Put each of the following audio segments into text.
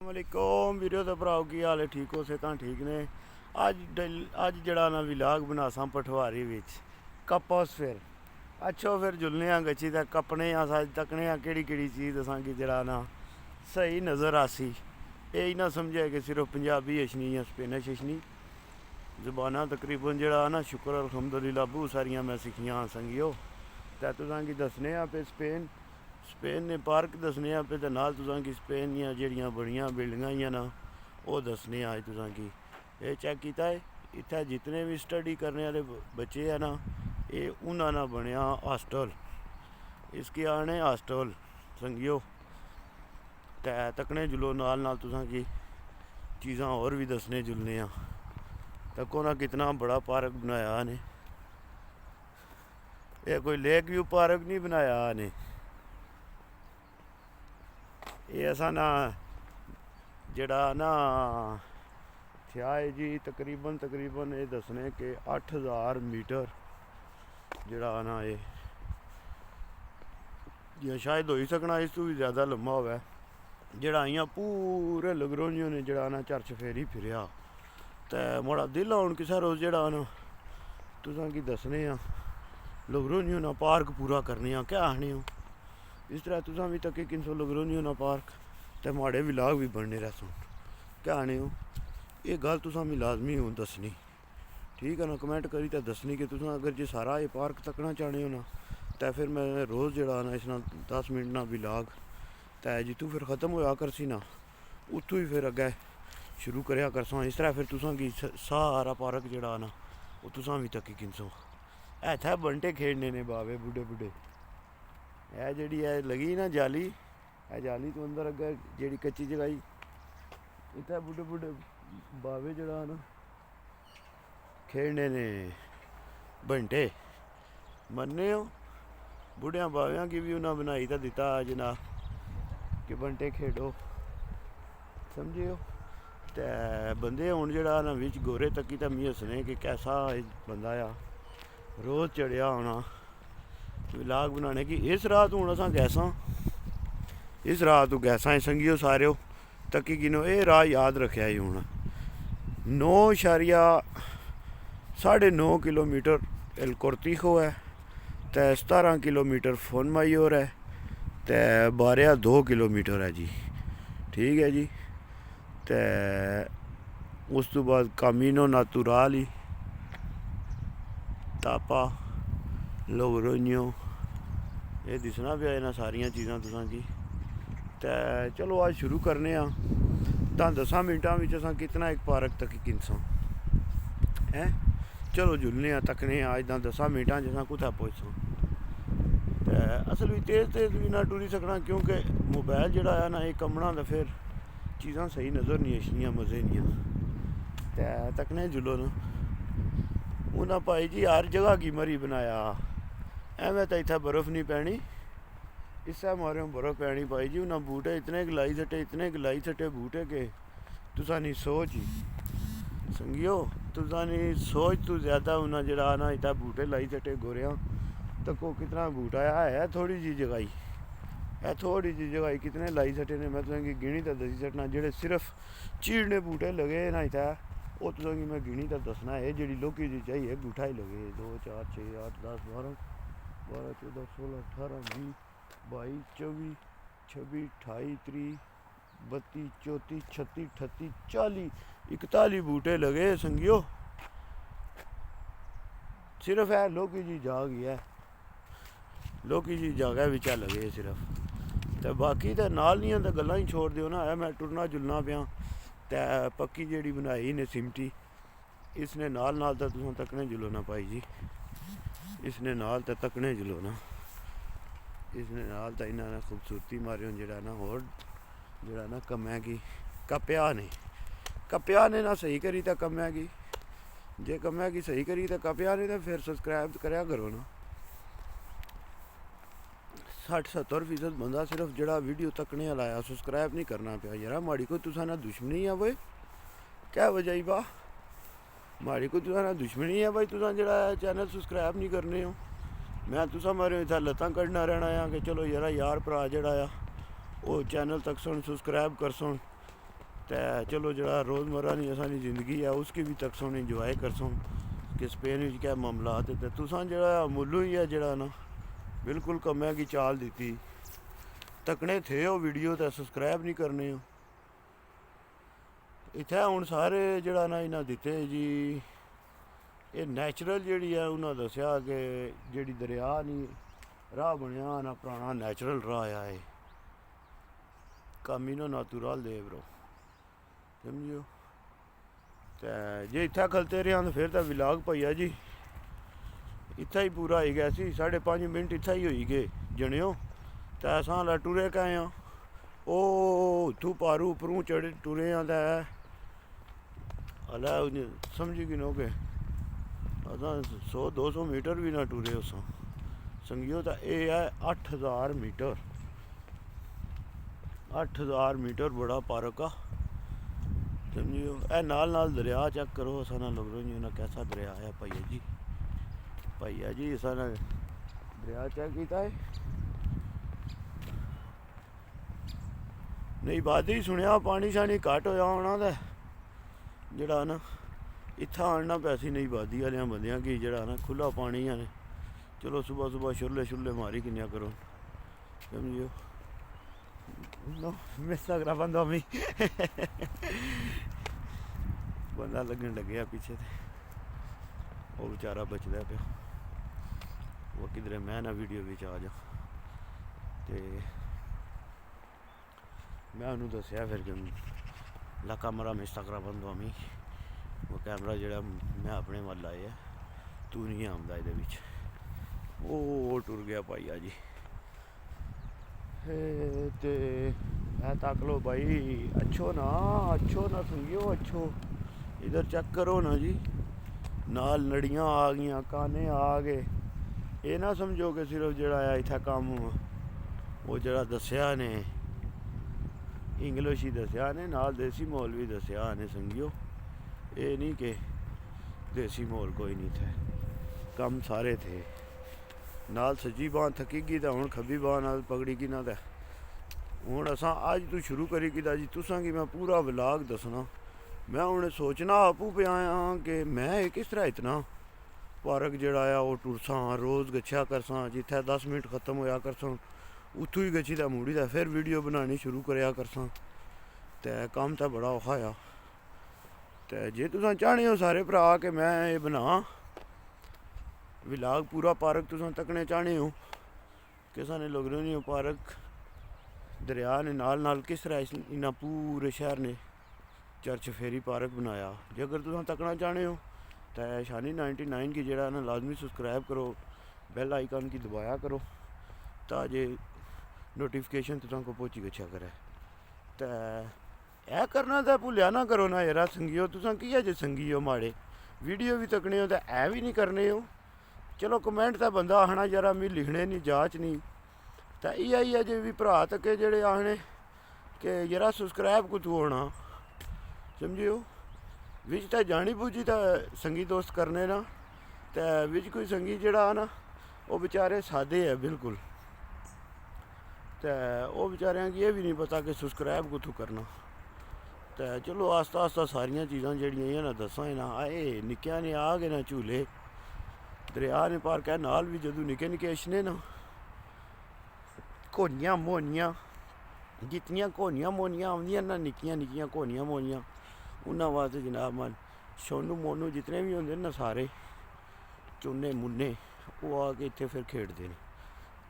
ਵਾਲੇਕੁਮ video ਤੇ ਭਰਾਓ ਕੀ ਹਾਲ ਹੈ। ਠੀਕ ਹੋ ਸੇ ਤਾਂ ਠੀਕ ਨੇ। ਅੱਜ ਜਿਹੜਾ ਨਾ ਵਿਲਾਗ ਬਣਾਸਾਂ ਪਠਵਾਰੀ ਵਿੱਚ ਕਪੋਸਫੇਰ ਅੱਛੋ ਫਿਰ ਜੁਲਨੇ ਆ ਗੱਚੀ तक कपने आ सच तकने आ केड़ी चीज़ असा कि जरा ना सही नज़र आसी। यही ना समझे कि सिर्फ पंजाबी अछनी या स्पेनिश अछनी जबाना तकरीबन जरा ना शुक्र अलहमदुलिल्लाह बहुत सारिया मैं सिखियां संगियो। तो तुसां की दसने पे स्पेन ने पार्क दसने पे तो नाल तुसां की स्पेन दियां जेहड़ियां बड़ियां बिल्डिंगां ही ना वो दसने अज तुसां की ये चेक किया है। इत्थे जितने भी स्टडी करने वाले बच्चे हैं ना ये उन्होंने बनया हॉस्टल इसके आने हॉस्टल संगियो। ते तकने जुलो नाल नाल तुसां की चीज़ां और भी दसने जुलने तको ना कितना बड़ा पार्क बनाया ने। ये कोई लेक व्यू पार्क नहीं बनाया ने। ये ऐसा ना जड़ा ना थया है जी तकरीबन ये दसने के 8000 मीटर जड़ा ना ये या शायद हो ही सकना इस तो भी ज़्यादा लम्बा होवे। जड़ा इयां पूरे लगरोनियों ने जड़ा ना चर्च फेरी फिरया ते मोड़ा दिल हूँ किसा रोज़ जड़ा ना तुसां की दसने लगरोनियों ना पार्क पूरा करने क्या आखने हो। इस तरह तुसां भी तके 300 लगरोनियों ना पार्क ते माड़े विलाग भी बनने रहसन क्या आने हो। ये गल तुसां भी लाजमी हो दसनी ठीक है ना। कमेंट करी तो दसनी कि तुसां अगर जे सारा ये पार्क तकना चाहने हो ना तो फिर मैं रोज़ जड़ा ना इस 10 मिनट ना विलाग तो जितों फिर ख़त्म होया करसी ना उत्थों ही फिर अगे शुरू करया करसां। इस तरह फिर तुसां की सारा पार्क जड़ा ना वो तुसां भी तकी किनसो। इत्थै बंटे खेड़ने ने बावे बुढ़े यह जी है लगी ना जाली जाली तो अंदर अगे जी कच्ची जगाई इत्थै बुढ़े बावे जड़ा ना खेड़ने ने बंटे मन्ने हो। बुढ़िया बावियां की भी उन्हें बनाई तो दिता जनाब कि बंटे खेडो समझियो। ते बंदे हूँ जड़ा ना बिच गोरे तकी तो मी हसने कि कैसा बंदा आ रोज़ चढ़िया होना विलाग बनाने की। इस रात हूँ असा गैसा इस रात गैसा संगियो सारे तकी गिनो ये राह याद रखा ही हूँ 9.9 किलोमीटर एल कोर्तिको है तो 17 किलोमीटर फोनमायोर है तो 12 किलोमीटर है जी ठीक है जी। तो उस तो बाद कामिनो नातुराली तापा लोगरोनियो ये दिसना पे इन्ह सारिया चीज़ां तुसां की। तो चलो आज शुरू करने 10 मिनटां में असां कितना एक पार्क तक किनसां है। चलो जुलने तकने आज 10 मिनटां असां कुत्थै पहुंचसां। तो असल में तेज़ भी ना टुरी सकना क्योंकि मोबाइल जड़ा है ना ये कमना तो फिर चीज़ां सही नज़र नहीं आछनियां मज़े नहीं। तो तकने जुलो ना उन्हें भाई जी हर जगह की मरी बनाया एवं तो इत्थै बर्फ़ नहीं पैनी इस्सै मारे बर्फ़ पैनी भाई जी। उन्हें बूटे इतने लाई सटे बूटे के तुसां नी सोच ही संगियो तुसां नी सोच तो ज़्यादा उन्हें जड़ा ना इत्थै बूटे लाई सटे गोरियां तको कितना बूटा है थोड़ी जी जगाई है थोड़ी जी जगाई कितने लाई सटे ने मैं तुसेंगी गिनी तो दसी सकना। जेह्ड़े सिर्फ चीड़ने बूटे लगे ना इत्थै वो तुसेंगी मैं गिनी तो दसना है जेह्ड़ी लौह्की जी चाहिए बूटा ही लगे 2 4 6 8 10 12 14 16 18 20 22 24 26 28 30 32 34 36 38 40 41 बूटे लगे संगियो। सिर्फ है लौह्की जी जाग ही है लौह्की जी जगह बिच लगे सिर्फ। तो बाकी तो नाल दियां तो गल्लां ही छोड़ दियो ना है मैं टुरना जुलना पिया। तो पक्की जेह्ड़ी बनाई ने सिमटी इसने नाल तो तुसां तकने जुलो ना भाई जी इसने नाल तो तकने जुलो ना इसने नाल तो इन्होंने खूबसूरती मारी जड़ा ना होर जड़ा ना कम्मै की कप्या ने ना सही करी तो कम्मै की जे कम्मै की सही करी तो कप्या ने तो फिर सबसक्राइब करया करो ना। 60-70% बंदा सिर्फ जड़ा वीडियो तकने वाला आया सबसक्राइब नहीं करना पाया यार माड़ी कोई तुसा ना दुश्मनी है भाई क्या वजह बा माड़ी कोई तुसा ना दुश्मनी है भाई तुसा जड़ा चैनल सबसक्राइब नहीं करने हो। मैं तुसा मारे इत्थै लत्तां कड्ढना रहना कि चलो यार भरा जड़ा वो चैनल तक सुन सबसक्राइब कर सुन तो चलो जरा रोज़मर्रा की असानी ज़िंदगी है उसकी भी तकसों इंजॉय करसों कि स्पेन में क्या मामलात है। तो तुसां जरा मुल्लू ही है जरा ना बिल्कुल कमै की चाल दी तकने थे हो वीडियो तो सब्सक्राइब नहीं करने हो। इत्थै हुण सारे जरा ना इन्हें दिते जी ये नैचुरल जी है उन्हें दसिया कि जी दरिया नहीं राह बनया ना पुराना नैचुरल राह है कामीनो नातुरल दे ब्रो समझो। तो जे इत्थै खलते रहे तो फिर तो विलाग भैया जी इत्थै ही पूरा आई गया सी 5.5 मिनट इत्थै ही होई गए जनेओ। तो असां ला टुरे गए हाँ ओ उत्थू पारू उपरों चढ़े टुरे हाँ तो अला समझी गिनो के असां 100-200 मीटर भी ना टुरे उस संगियो। तो यह है 8000 मीटर 8000 मीटर बड़ा पार्क आ समझियो। ए नाल दरिया चेक करो असा ना लग रही ना कैसा दरिया है भैया जी असा ना दरिया चेक किया है नहीं बाद ही सुनिया पानी शानी घट होया होना तो जड़ा ना इत्थै आना पैसी नहीं बादी वाले बंद कि जड़ा ना खुला पानी है चलो सुबह सुबह छुरले मारी किन्या करो समझियो। No, me está grabando a mí बंदा लगन लगे पीछे से वो बेचारा बचदा पे वो किधरे मैं ना वीडियो भी आ जा तो मैं उन्होंने दसिया फिर कि ला कैमरा में está grabando a mí वो कैमरा जड़ा मैं अपने वाल लाया तू नहीं आंदा ये वो टुर गया भाईया जी। ते तक लो भाई अच्छो ना सुनियो अच्छो इधर चेक करो ना जी नाल नड़ियाँ आ गई काने आ गए। ये ना समझो कि सिर्फ जड़ा इत्थै कम वो जड़ा दसिया ने इंग्लिश ही दसिया ने नाल देसी माहौल भी दसिया ने संगियो। ये नहीं कि देसी माहौल कोई नहीं थे कम सारे थे नाल सज्जी बांह थकी गई तो हूँ खब्बी बांह नाल पकड़ी की ना तो हूँ असा अज तू शुरू करी किता जी तुसा कि मैं पूरा व्लॉग दसना। मैं हूँ सोचना आपू पे आया कि मैं किस तरह इतना पार्क जड़ा आ वो टुरसा रोज़ गच्छा करसा जिथे 10 मिनट खत्म होया करसा उत्थू ही गच्छी तो मुड़ी तो फिर वीडियो बनानी शुरू करया करसा। तो कम तो बड़ा औखा आ तो जे तुस चाहने हो सारे भरा कि मैं ये बना व्लॉग पूरा पार्क तुस तकने चाहने हो कि साने लोग नहीं हो पार्क दरिया ने नाल किस तरह इन्ना पूरे शहर ने चर्च फेरी पार्क बनाया। जे अगर तुस तकना चाहने हो तो शानी 99 की जड़ा ना लाजमी सब्सक्राइब करो बेल आइकन की दबाया करो ताजे नोटिफिकेशन तुसा को पहुँची गच्छा करे। तो यह करना तो भुलिया ना करो ना यार संगियो तुसा की जे संगियो माड़े वीडियो भी तकने हो तो ऐ भी नहीं करने हो। चलो कमेंट तो बंदा आखना जरा मैं लिखने नहीं जाच नहीं तो इयै जे भी भरा तके जेड़े आखने कि जरा सब्सक्राइब कुतू होना समझियो। विच तो जानी बूझी तो संगी दोस्त करने ना तो विच कोई संगी जड़ा ना वो बेचारे सादे है बिल्कुल तो वो बेचारियां की ये भी नहीं पता कि सब्सक्राइब कुतू करना। तो चलो आस्ता आस्ता सारिया चीज़ां जड़ियां ना दसा ना आए निक्किया ने आ गए ना झूले दरिया ने पार्क है नाल भी जदों निक्के निक्के अछने ना घोनियां मोनियां जितनियां घोनियां मोनियां आउंदियां ना निक्कियां निक्कियां घोनियां मोनियां उन्होंने वास्ते जनाब मन सोनू मोनू जितने भी होंगे ना सारे चूने मुन्ने वो आके इत्थे फिर खेडते हैं।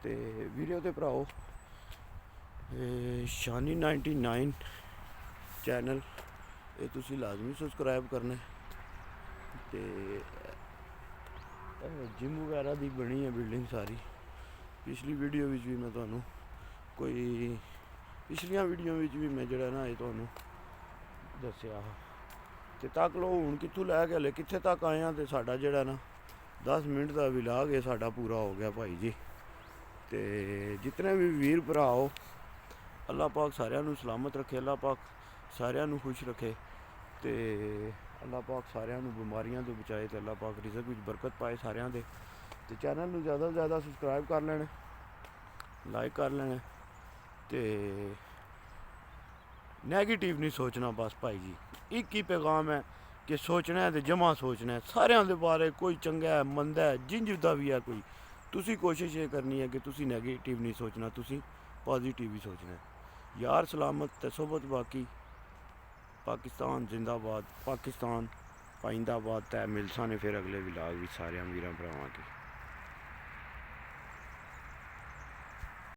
तो वीडियो तो भराओ शानी 99 चैनल ये तुसी लाजमी सब्सक्राइब करना। तो जिम वगैरह की बनी है बिल्डिंग सारी पिछली वीडियो भी मैं तुहानू कोई पिछलिया वीडियो भी मैं जड़ा ना ये तुहानू दसिया तो तक लो हूँ कितों लैके हले कित्थे तक आए हैं तो साडा जड़ा ना 10 मिनट का व्लॉग ये साडा पूरा हो गया भाई जी। तो जितने भी वीर भरा हो अल्लाह पाक सारिਆਂ ਨੂੰ सलामत रखे अल्लाह पाक सारिਆਂ ਨੂੰ खुश रखे तो अल्लाह पाक सारिਆਂ ਨੂੰ बीमारियों तो बचाए तो अल्लाह पाक रिज़क विच बरकत पाए सारिਆਂ ਦੇ। तो चैनल ਨੂੰ ज़्यादा से ज़्यादा सबसक्राइब कर लेना लाइक कर लेना तो ਨੈਗੇਟਿਵ ਨਹੀਂ ਸੋਚਣਾ ਬਸ ਭਾਈ ਜੀ। ਇੱਕ ਹੀ ਪੈਗਾਮ ਹੈ ਕਿ ਸੋਚਣਾ ਹੈ ਤੇ ਜਮਾ ਸੋਚਣਾ ਹੈ ਸਾਰਿਆਂ ਦੇ ਬਾਰੇ, ਕੋਈ ਚੰਗਾ ਹੈ ਮੰਦਾ ਹੈ ਜਿੰਜ ਦਾ ਵੀ ਹੈ ਕੋਈ। ਤੁਸੀਂ ਕੋਸ਼ਿਸ਼ ਇਹ ਕਰਨੀ ਹੈ ਕਿ ਤੁਸੀਂ ਨੈਗੇਟਿਵ ਨਹੀਂ ਸੋਚਣਾ, ਤੁਸੀਂ ਪੋਜ਼ੀਟਿਵ ਹੀ ਸੋਚਣਾ ਹੈ। ਯਾਰ ਸਲਾਮਤ ਤੇ ਸੋਬਤ ਬਾਕੀ। ਪਾਕਿਸਤਾਨ ਜ਼ਿੰਦਾਬਾਦ, ਪਾਕਿਸਤਾਨ ਪਾਇੰਦਾਬਾਦ। ਤੇ ਮਿਲਸਾਂ ਨੇ ਫਿਰ ਅਗਲੇ ਵਿਲਾਗ ਵਿੱਚ ਸਾਰਿਆਂ ਵੀਰਾਂ ਭਰਾਵਾਂ ਕੇ।